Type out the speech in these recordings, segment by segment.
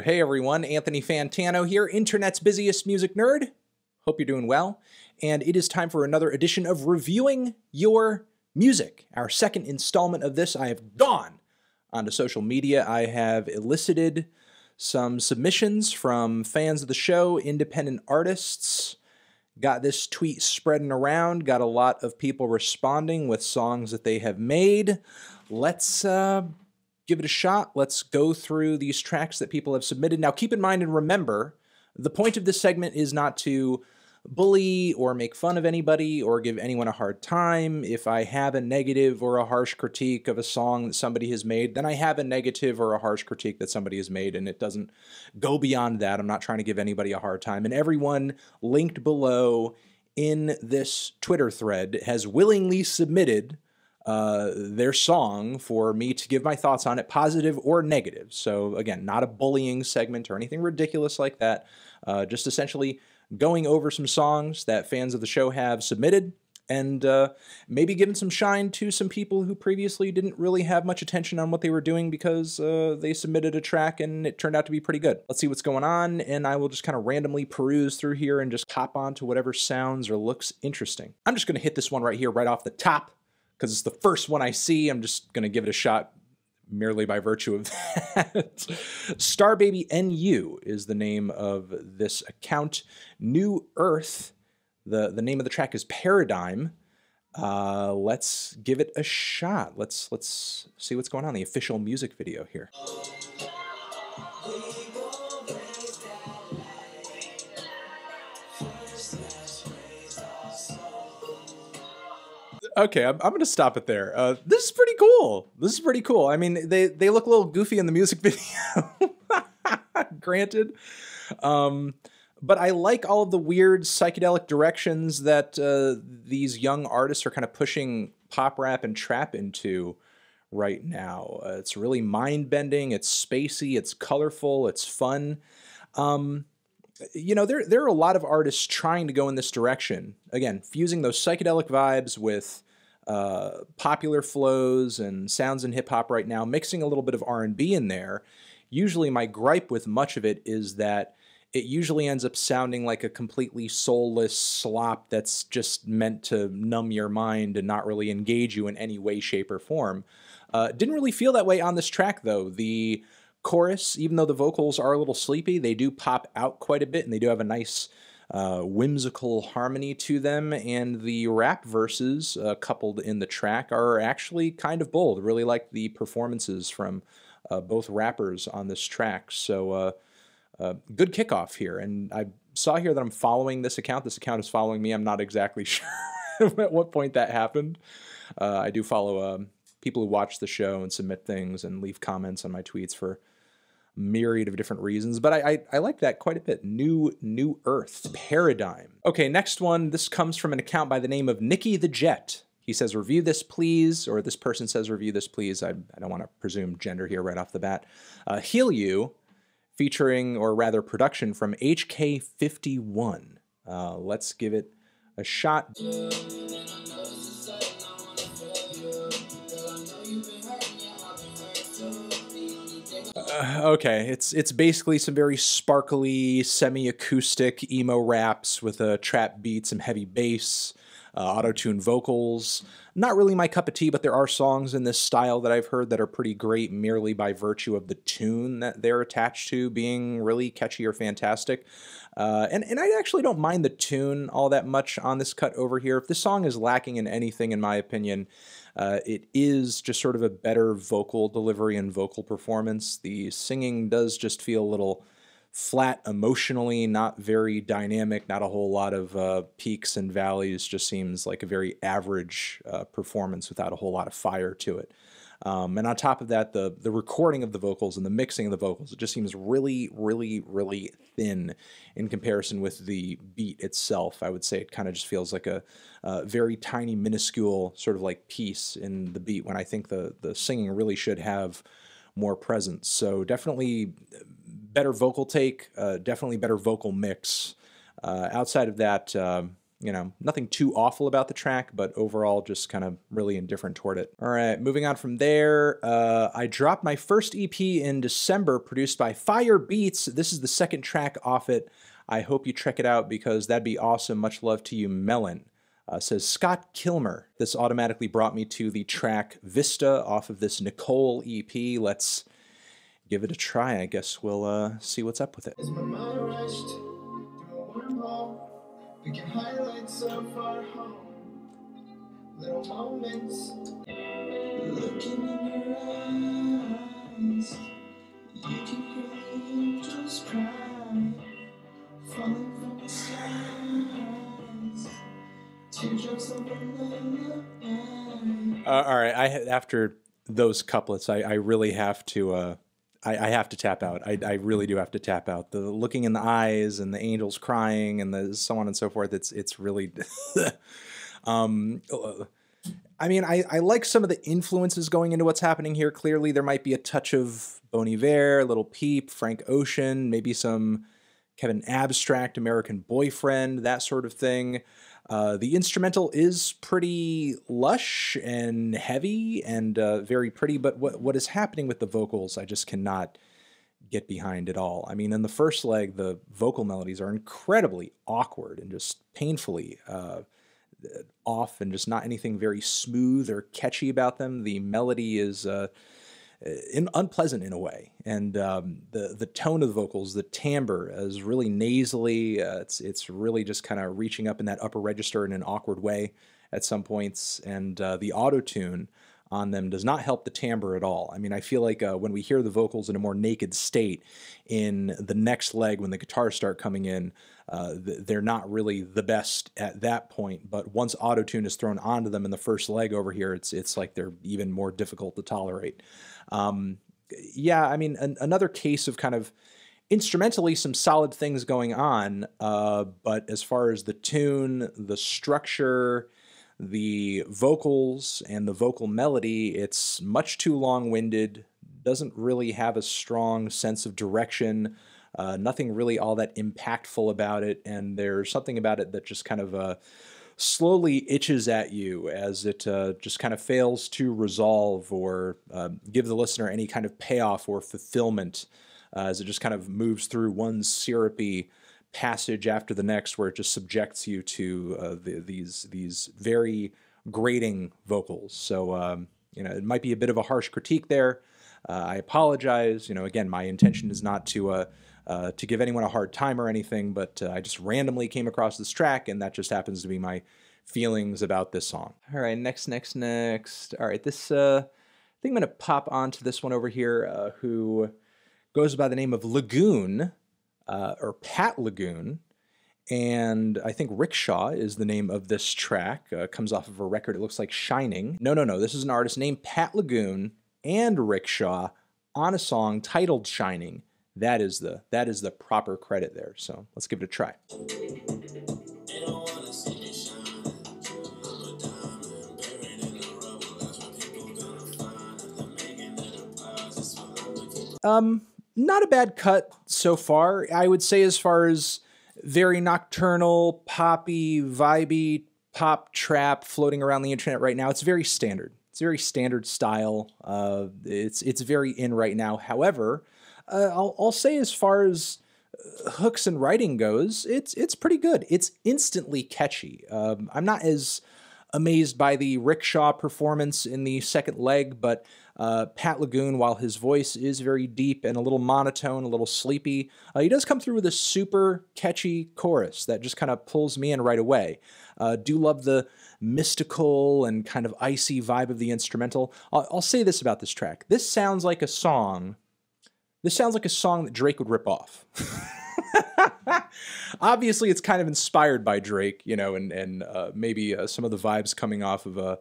Hey everyone, Anthony Fantano here, internet's busiest music nerd. Hope you're doing well. And it is time for another edition of Reviewing Your Music. Our second installment of this, I have gone onto social media. I have elicited some submissions from fans of the show, independent artists. Got this tweet spreading around, got a lot of people responding with songs that they have made. Let's give it a shot. Let's go through these tracks that people have submitted. Now, keep in mind and remember, the point of this segment is not to bully or make fun of anybody or give anyone a hard time. If I have a negative or a harsh critique of a song that somebody has made, then I have a negative or a harsh critique that somebody has made, and it doesn't go beyond that. I'm not trying to give anybody a hard time. And everyone linked below in this Twitter thread has willingly submitted their song for me to give my thoughts on it, positive or negative. So again, not a bullying segment or anything ridiculous like that. Just essentially going over some songs that fans of the show have submitted and maybe giving some shine to some people who previously didn't really have much attention on what they were doing because they submitted a track and it turned out to be pretty good. Let's see what's going on, and I will just kind of randomly peruse through here and just hop on to whatever sounds or looks interesting. I'm just going to hit this one right here, right off the top, because it's the first one I see. I'm just going to give it a shot merely by virtue of that. Starbaby NU is the name of this account. New Earth, the name of the track is Paradigm. Let's give it a shot. Let's see what's going on, the official music video here. Okay, I'm going to stop it there. This is pretty cool. This is pretty cool. I mean, they look a little goofy in the music video, granted. But I like all of the weird psychedelic directions that these young artists are kind of pushing pop rap and trap into right now. It's really mind-bending, it's spacey, it's colorful, it's fun. You know, there are a lot of artists trying to go in this direction. Again, fusing those psychedelic vibes with popular flows and sounds in hip-hop right now, mixing a little bit of R&B in there. Usually my gripe with much of it is that it usually ends up sounding like a completely soulless slop that's just meant to numb your mind and not really engage you in any way, shape, or form. Didn't really feel that way on this track, though. The chorus, even though the vocals are a little sleepy, they do pop out quite a bit, and they do have a nice whimsical harmony to them, and the rap verses coupled in the track are actually kind of bold. Really like the performances from both rappers on this track, so good kickoff here. And I saw here that I'm following this account. This account is following me. I'm not exactly sure at what point that happened. I do follow people who watch the show and submit things and leave comments on my tweets for myriad of different reasons, but I like that quite a bit. New Earth, Paradigm. Okay, next one. This comes from an account by the name of Nicky the Jet. He says, review this please, or this person says, review this please. I don't want to presume gender here right off the bat. Heal You, featuring, or rather production from HK51. Let's give it a shot. Okay, it's basically some very sparkly, semi-acoustic emo raps with a trap beat, some heavy bass, auto-tune vocals. Not really my cup of tea, but there are songs in this style that I've heard that are pretty great merely by virtue of the tune that they're attached to being really catchy or fantastic. And I actually don't mind the tune all that much on this cut over here. If this song is lacking in anything, in my opinion, it is just sort of a better vocal delivery and vocal performance. The singing does just feel a little flat emotionally, not very dynamic, not a whole lot of peaks and valleys, just seems like a very average performance without a whole lot of fire to it. And on top of that, the recording of the vocals and the mixing of the vocals, it just seems really, really, really thin in comparison with the beat itself. I would say it kind of just feels like a very tiny, minuscule sort of like piece in the beat, when I think the singing really should have more presence. So definitely better vocal take, definitely better vocal mix. Outside of that, you know, nothing too awful about the track, but overall just kind of really indifferent toward it. All right, moving on from there, I dropped my first EP in December, produced by Fire Beats. This is the second track off it. I hope you check it out because that'd be awesome. Much love to you, Melon. Says Scott Kilmer. This automatically brought me to the track Vista off of this Nicole EP. Let's give it a try. I guess we'll see what's up with it. As my mind rushed through a wormhole, picking highlights of our home, little moments, looking in your eyes, you can hear the angels cry, falling from the skies, teardrops of a lullaby. All right, after those couplets, I really have to I have to tap out. I really do have to tap out. The looking in the eyes and the angels crying and the so on and so forth. It's really. I mean, I like some of the influences going into what's happening here. Clearly, there might be a touch of Bon Iver, Little Peep, Frank Ocean, maybe some Kevin Abstract, American Boyfriend, that sort of thing. The instrumental is pretty lush and heavy and very pretty, but what is happening with the vocals, I just cannot get behind at all. I mean, in the first leg, the vocal melodies are incredibly awkward and just painfully off and just not anything very smooth or catchy about them. The melody is unpleasant in a way, and the tone of the vocals, the timbre is really nasally. It's really just kind of reaching up in that upper register in an awkward way at some points, and the auto-tune on them does not help the timbre at all. I mean, I feel like when we hear the vocals in a more naked state in the next leg, when the guitars start coming in, they're not really the best at that point. But once auto-tune is thrown onto them in the first leg over here, it's like they're even more difficult to tolerate. Yeah, I mean, another case of kind of instrumentally some solid things going on, but as far as the tune, the structure, the vocals, and the vocal melody, it's much too long-winded, doesn't really have a strong sense of direction, nothing really all that impactful about it, and there's something about it that just kind of slowly itches at you as it just kind of fails to resolve or give the listener any kind of payoff or fulfillment as it just kind of moves through one syrupy passage after the next where it just subjects you to these very grating vocals. So, you know, it might be a bit of a harsh critique there. I apologize. You know, again, my intention is not to give anyone a hard time or anything, but I just randomly came across this track, and that just happens to be my feelings about this song. All right, next. All right, this, I think I'm going to pop onto this one over here, who goes by the name of Lagoon, or Pat Lagoon, and I think RikShaw is the name of this track. Comes off of a record, it looks like Shining. No, this is an artist named Pat Lagoon and RikShaw on a song titled Shining. That is the proper credit there. So let's give it a try. Not a bad cut so far. I would say as far as very nocturnal, poppy, vibey, pop trap floating around the internet right now, it's very standard. It's very standard style. It's very in right now. However, I'll say as far as hooks and writing goes, it's pretty good. It's instantly catchy. I'm not as amazed by the RikShaw performance in the second leg, but Pat Lagoon, while his voice is very deep and a little monotone, a little sleepy, he does come through with a super catchy chorus that just kind of pulls me in right away. Do love the mystical and kind of icy vibe of the instrumental. I'll say this about this track. This sounds like a song that Drake would rip off. Obviously, it's kind of inspired by Drake, you know, and maybe some of the vibes coming off of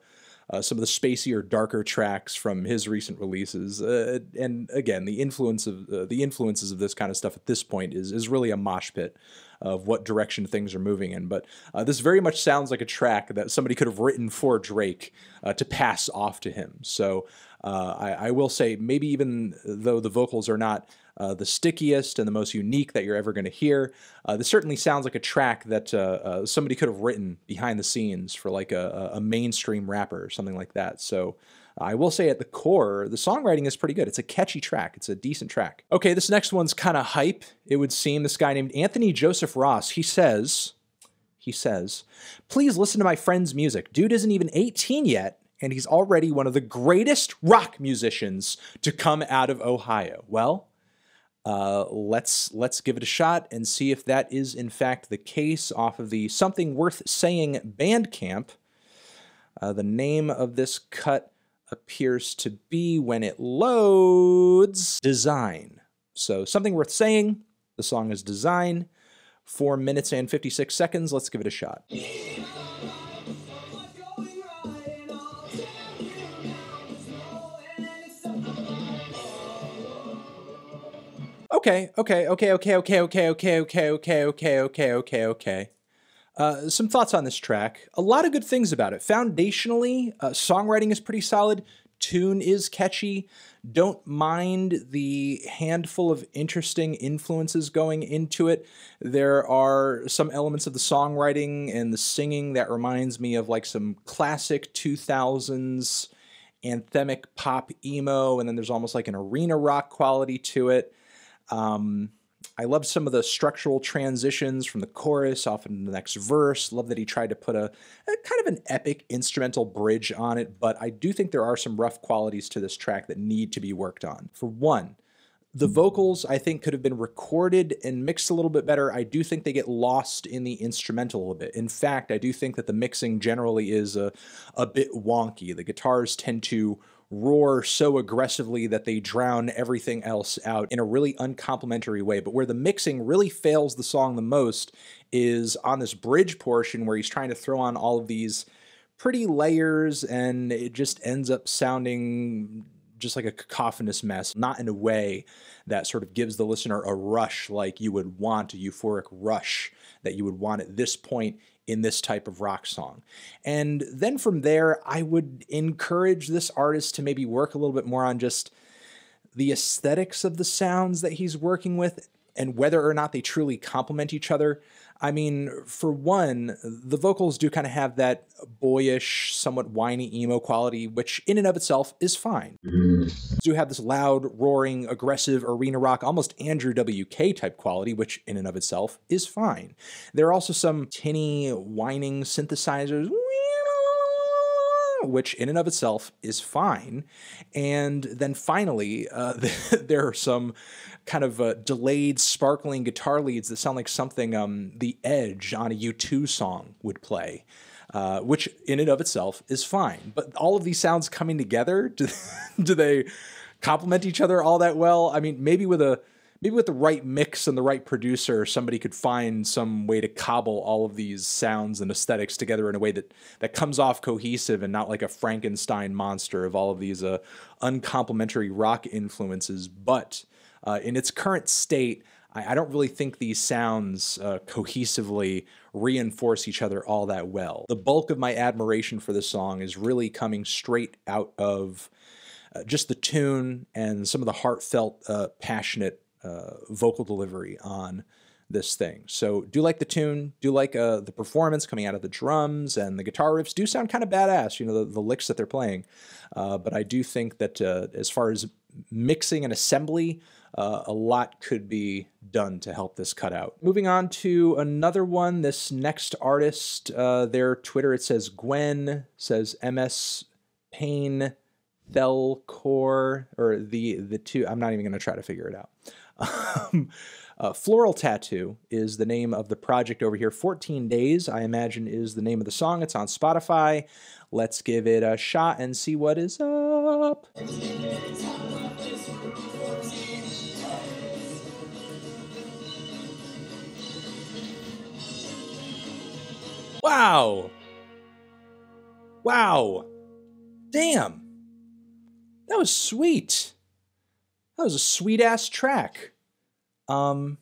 some of the spacier, darker tracks from his recent releases. And again, the influences of this kind of stuff at this point is really a mosh pit of what direction things are moving in. But this very much sounds like a track that somebody could have written for Drake to pass off to him. So I will say, maybe even though the vocals are not the stickiest and the most unique that you're ever going to hear, this certainly sounds like a track that somebody could have written behind the scenes for like a mainstream rapper or something like that. So I will say at the core, the songwriting is pretty good. It's a catchy track. It's a decent track. Okay, this next one's kind of hype, it would seem. This guy named Anthony Joseph Ross, he says, please listen to my friend's music. Dude isn't even 18 yet, and he's already one of the greatest rock musicians to come out of Ohio. Well, let's give it a shot and see if that is in fact the case off of the Something Worth Saying Bandcamp. The name of this cut appears to be, when it loads, Design. So Something Worth Saying, the song is Design, 4 minutes and 56 seconds. Let's give it a shot. Okay. Some thoughts on this track. A lot of good things about it. Foundationally, songwriting is pretty solid. Tune is catchy. Don't mind the handful of interesting influences going into it. There are some elements of the songwriting and the singing that reminds me of like some classic 2000s anthemic pop emo, and then there's almost like an arena rock quality to it. I love some of the structural transitions from the chorus off into the next verse. Love that he tried to put a kind of an epic instrumental bridge on it, but I do think there are some rough qualities to this track that need to be worked on. For one, the vocals, I think, could have been recorded and mixed a little bit better. I do think they get lost in the instrumental a little bit. In fact, I do think that the mixing generally is a bit wonky. The guitars tend to roar so aggressively that they drown everything else out in a really uncomplimentary way. But where the mixing really fails the song the most is on this bridge portion where he's trying to throw on all of these pretty layers, and it just ends up sounding just like a cacophonous mess, not in a way that sort of gives the listener a rush like you would want, a euphoric rush that you would want at this point in this type of rock song. And then from there, I would encourage this artist to maybe work a little bit more on just the aesthetics of the sounds that he's working with and whether or not they truly complement each other. I mean, for one, the vocals do kind of have that boyish, somewhat whiny emo quality, which in and of itself is fine. Do have this loud, roaring, aggressive arena rock, almost Andrew WK type quality, which in and of itself is fine. There are also some tinny, whining synthesizers, which in and of itself is fine. And then finally, there are some kind of delayed, sparkling guitar leads that sound like something The Edge on a U2 song would play, which in and of itself is fine. But all of these sounds coming together, do they complement each other all that well? I mean, maybe with the right mix and the right producer, somebody could find some way to cobble all of these sounds and aesthetics together in a way that comes off cohesive and not like a Frankenstein monster of all of these uncomplimentary rock influences. But in its current state, I don't really think these sounds cohesively reinforce each other all that well. The bulk of my admiration for this song is really coming straight out of just the tune and some of the heartfelt, passionate vocal delivery on this thing. So do like the tune, do like the performance coming out of the drums, and the guitar riffs do sound kind of badass, you know, the licks that they're playing. But I do think that as far as mixing and assembly, a lot could be done to help this cut out. Moving on to another one, this next artist, their Twitter, it says Gwen, says MS Pain Thelcore, or the two, I'm not even going to try to figure it out. Floral Tattoo is the name of the project over here. 14 Days, I imagine, is the name of the song. It's on Spotify. Let's give it a shot and see what is up. Wow. Wow. Damn. That was sweet. That was a sweet-ass track. Damn.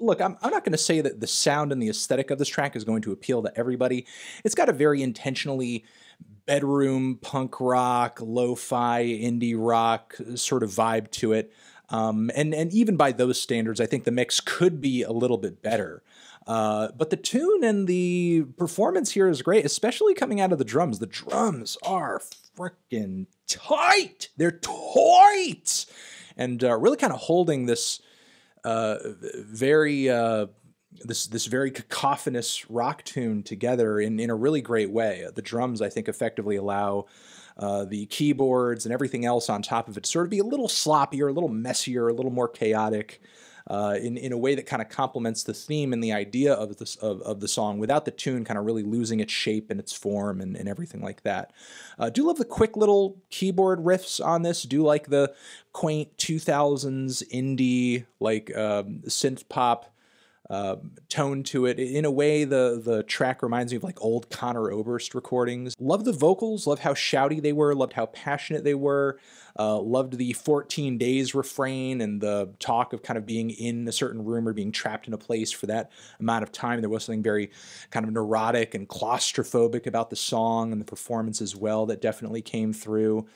Look, I'm not going to say that the sound and the aesthetic of this track is going to appeal to everybody. It's got a very intentionally bedroom punk rock, lo-fi, indie rock sort of vibe to it. And even by those standards, I think the mix could be a little bit better. But the tune and the performance here is great, especially coming out of the drums. The drums are freaking tight. They're tight. And really kind of holding this very cacophonous rock tune together in a really great way. The drums, I think, effectively allow the keyboards and everything else on top of it to sort of be a little sloppier, a little messier, a little more chaotic, in a way that kind of complements the theme and the idea of this of the song without the tune kind of really losing its shape and its form and everything like that. Do love the quick little keyboard riffs on this. Do like the quaint 2000s indie like synth pop tone to it. In a way, the track reminds me of like old Conor Oberst recordings. Love the vocals, love how shouty they were, loved how passionate they were, loved the 14 days refrain and the talk of kind of being in a certain room or being trapped in a place for that amount of time. There was something very kind of neurotic and claustrophobic about the song and the performance as well that definitely came through.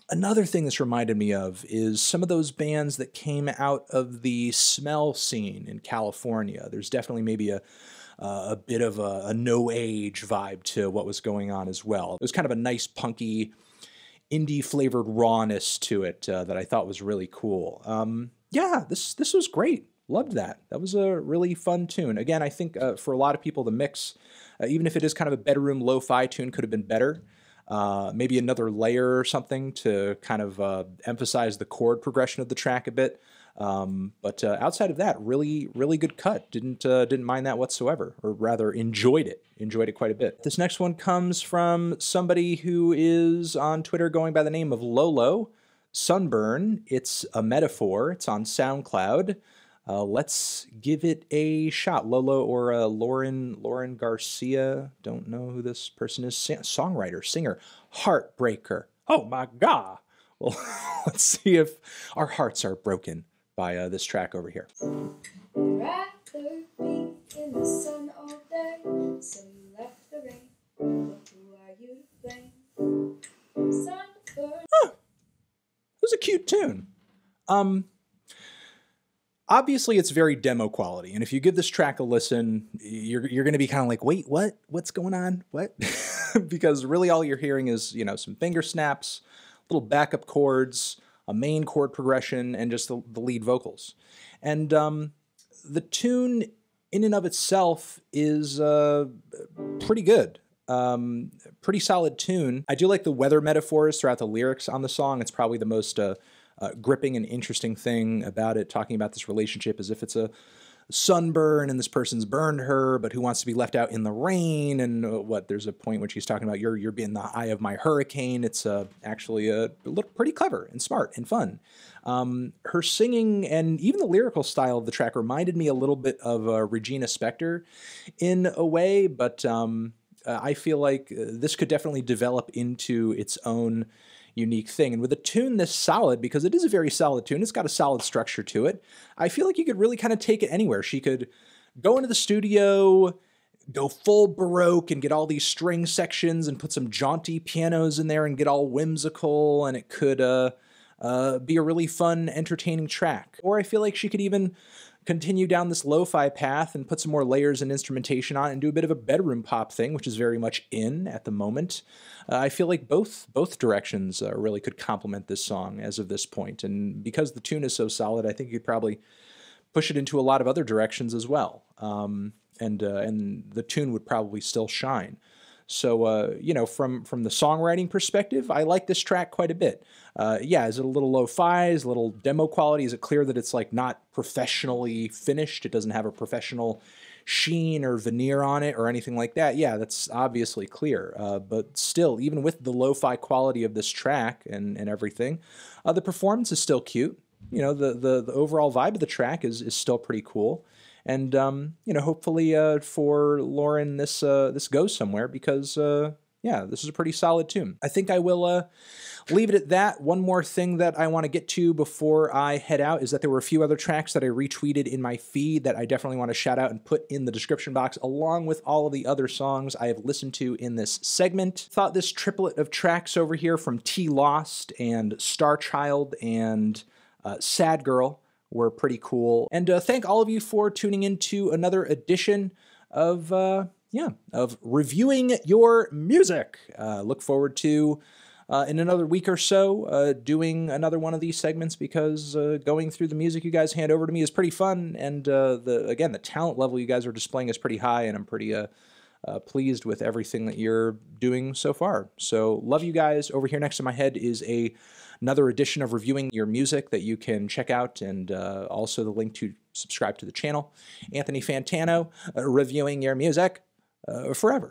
Another thing this reminded me of is some of those bands that came out of the smell scene in California. There's definitely maybe a bit of a no-age vibe to what was going on as well. It was kind of a nice, punky, indie-flavored rawness to it that I thought was really cool. Yeah, this was great. Loved that. That was a really fun tune. Again, I think for a lot of people, the mix, even if it is kind of a bedroom lo-fi tune, could have been better. Maybe another layer or something to kind of emphasize the chord progression of the track a bit. But outside of that, really good cut. Didn't mind that whatsoever, or rather enjoyed it. Enjoyed it quite a bit. This next one comes from somebody who is on Twitter going by the name of Lolo. Sunburn. It's a metaphor. It's on SoundCloud. Let's give it a shot. Lolo or Lauren Garcia. Don't know who this person is. Songwriter, singer, Heartbreaker. Oh my God. Well, let's see if our hearts are broken by this track over here. Rather be in the sun all day, so you left the rain. But who are you to blame? Sunburn. Huh. It was a cute tune. Obviously, it's very demo quality, and if you give this track a listen, you're going to be kind of like, wait, what? What's going on? What? Because really all you're hearing is, you know, some finger snaps, little backup chords, a main chord progression, and just the lead vocals. And the tune in and of itself is pretty good. Pretty solid tune. I do like the weather metaphors throughout the lyrics on the song. It's probably the most gripping and interesting thing about it, talking about this relationship as if it's a sunburn and this person's burned her, but who wants to be left out in the rain. And there's a point when she's talking about you're being the eye of my hurricane. It's actually pretty clever and smart and fun. Her singing and even the lyrical style of the track reminded me a little bit of Regina Spektor in a way, but I feel like this could definitely develop into its own unique thing. And with a tune this solid, because it is a very solid tune, it's got a solid structure to it, I feel like you could really kind of take it anywhere. She could go into the studio, go full Baroque and get all these string sections and put some jaunty pianos in there and get all whimsical, and it could be a really fun, entertaining track. Or I feel like she could even continue down this lo-fi path and put some more layers and instrumentation on it and do a bit of a bedroom pop thing, which is very much in at the moment. I feel like both directions really could complement this song as of this point. And because the tune is so solid, I think you could probably push it into a lot of other directions as well. And the tune would probably still shine. So, you know, from the songwriting perspective, I like this track quite a bit. Yeah, is it a little lo-fi? Is it a little demo quality? Is it clear that it's like not professionally finished? It doesn't have a professional sheen or veneer on it or anything like that? Yeah, that's obviously clear. But still, even with the lo-fi quality of this track and everything, the performance is still cute. You know, the overall vibe of the track is still pretty cool. And, you know, hopefully for Lauren, this goes somewhere because, yeah, this is a pretty solid tune. I think I will leave it at that. One more thing that I want to get to before I head out is that there were a few other tracks that I retweeted in my feed that I definitely want to shout out and put in the description box, along with all of the other songs I have listened to in this segment. Thought this triplet of tracks over here from T Lost and Star Child and Sad Girl were pretty cool. And thank all of you for tuning into another edition of reviewing your music. Look forward to, in another week or so, doing another one of these segments, because going through the music you guys hand over to me is pretty fun, and again, the talent level you guys are displaying is pretty high, and I'm pretty pleased with everything that you're doing so far. So love you guys. Over here next to my head is another edition of Reviewing Your Music that you can check out, and also the link to subscribe to the channel. Anthony Fantano, reviewing your music forever.